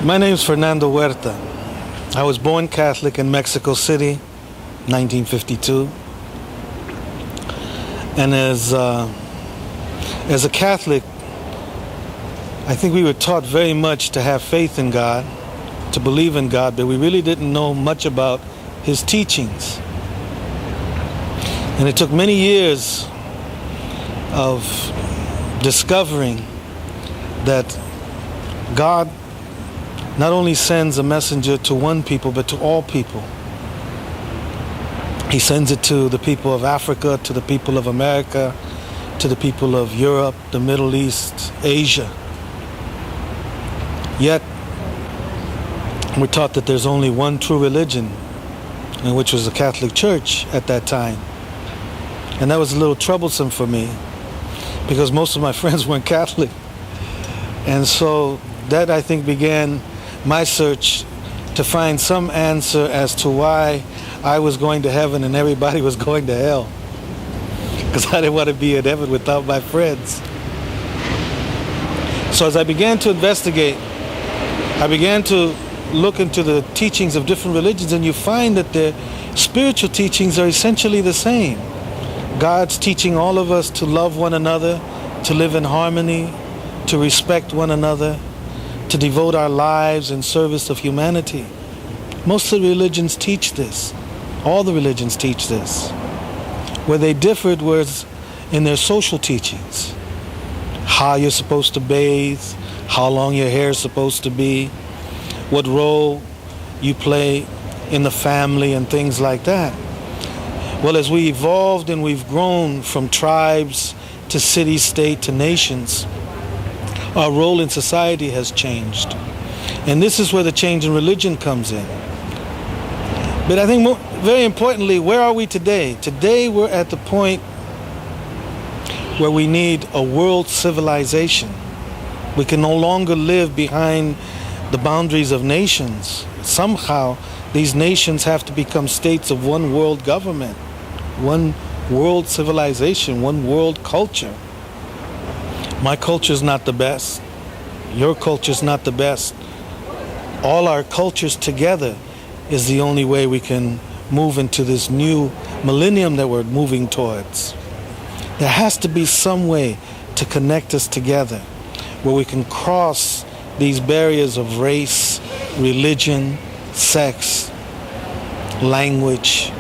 My name is Fernando. I was born Catholic in Mexico City, 1952. And as a Catholic, I think we were taught very much to have faith in God, to believe in God, but we really didn't know much about His teachings. And it took many years of discovering that God not only sends a messenger to one people, but to all people. He sends it to the people of Africa, to the people of America, to the people of Europe, the Middle East, Asia. Yet, we're taught that there's only one true religion, and which was the Catholic Church at that time. And that was a little troublesome for me, because most of my friends weren't Catholic. And so that, I think, began my search to find some answer as to why I was going to heaven and everybody was going to hell. Because I didn't want to be in heaven without my friends. So as I began to investigate, I began to look into the teachings of different religions, and you find that their spiritual teachings are essentially the same. God's teaching all of us to love one another, to live in harmony, to respect one another, to devote our lives in service of humanity. Most of the religions teach this. All the religions teach this. Where they differed was in their social teachings. How you're supposed to bathe, how long your hair is supposed to be, what role you play in the family and things like that. Well, as we evolved and we've grown from tribes to city, state, to nations, our role in society has changed. And this is where the change in religion comes in. But I think very importantly, where are we today? Today we're at the point where we need a world civilization. We can no longer live behind the boundaries of nations. Somehow these nations have to become states of one world government, one world civilization, one world culture. My culture is not the best. Your culture is not the best. All our cultures together is the only way we can move into this new millennium that we're moving towards. There has to be some way to connect us together where we can cross these barriers of race, religion, sex, language.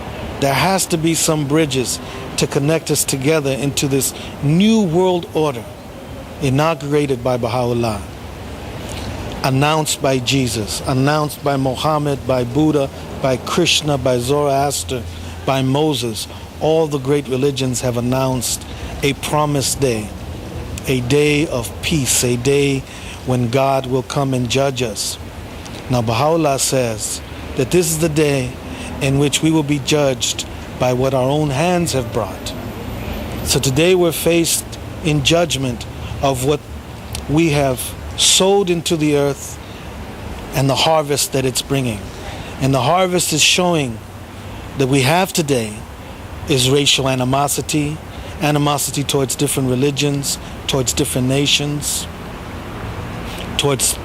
There has to be some bridges to connect us together into this new world order inaugurated by Baha'u'llah, announced by Jesus, announced by Muhammad, by Buddha, by Krishna, by Zoroaster, by Moses. All the great religions have announced a promised day, a day of peace, a day when God will come and judge us. Now Baha'u'llah says that this is the day in which we will be judged by what our own hands have brought. So today we're faced in judgment of what we have sowed into the earth and the harvest that it's bringing. And the harvest is showing that we have today is racial animosity, animosity towards different religions, towards different nations, towards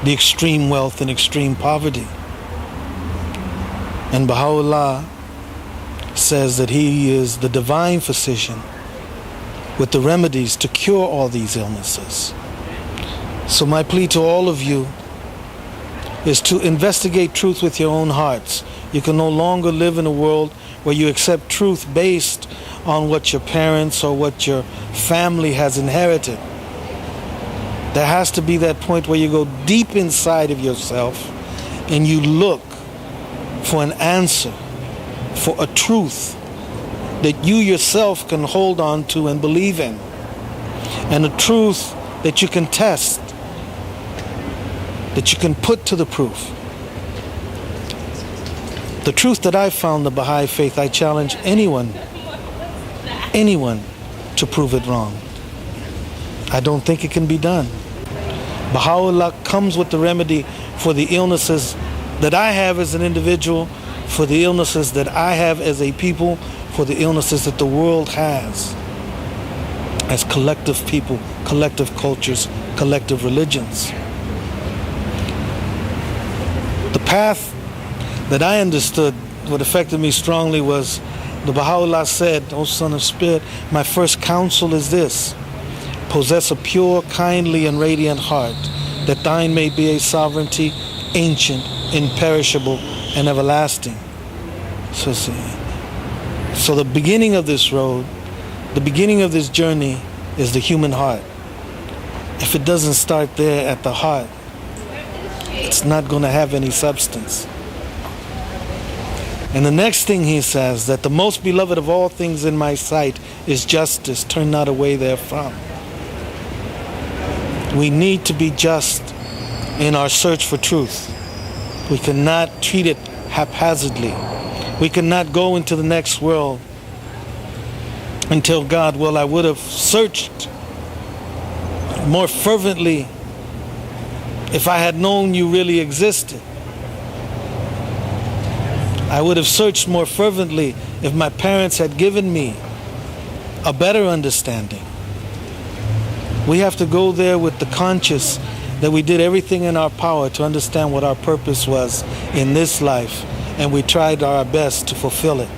the extreme wealth and extreme poverty. And Baha'u'llah says that He is the divine physician with the remedies to cure all these illnesses. So my plea to all of you is to investigate truth with your own hearts. You can no longer live in a world where you accept truth based on what your parents or what your family has inherited. There has to be that point where you go deep inside of yourself and you look for an answer, for a truth that you yourself can hold on to and believe in, and a truth that you can test, that you can put to the proof. The truth that I found, the Bahai Faith, I challenge anyone to prove it wrong. I don't think it can be done. Baha'u'llah comes with the remedy for the illnesses that I have as an individual, for the illnesses that I have as a people, for the illnesses that the world has as collective people, collective cultures, collective religions. The path that I understood, what affected me strongly was the Baha'u'llah said, "O son of spirit, my first counsel is this: possess a pure, kindly, and radiant heart, that thine may be a sovereignty, ancient, imperishable, and everlasting." So the beginning of this road, the beginning of this journey is the human heart. If it doesn't start there at the heart, it's not going to have any substance. And the next thing he says, that the most beloved of all things in my sight is justice. Turn not away therefrom. We need to be just in our search for truth. We cannot treat it haphazardly. We cannot go into the next world and tell God, well, I would have searched more fervently if I had known you really existed. I would have searched more fervently if my parents had given me a better understanding. We have to go there with the conscious that we did everything in our power to understand what our purpose was in this life, and we tried our best to fulfill it.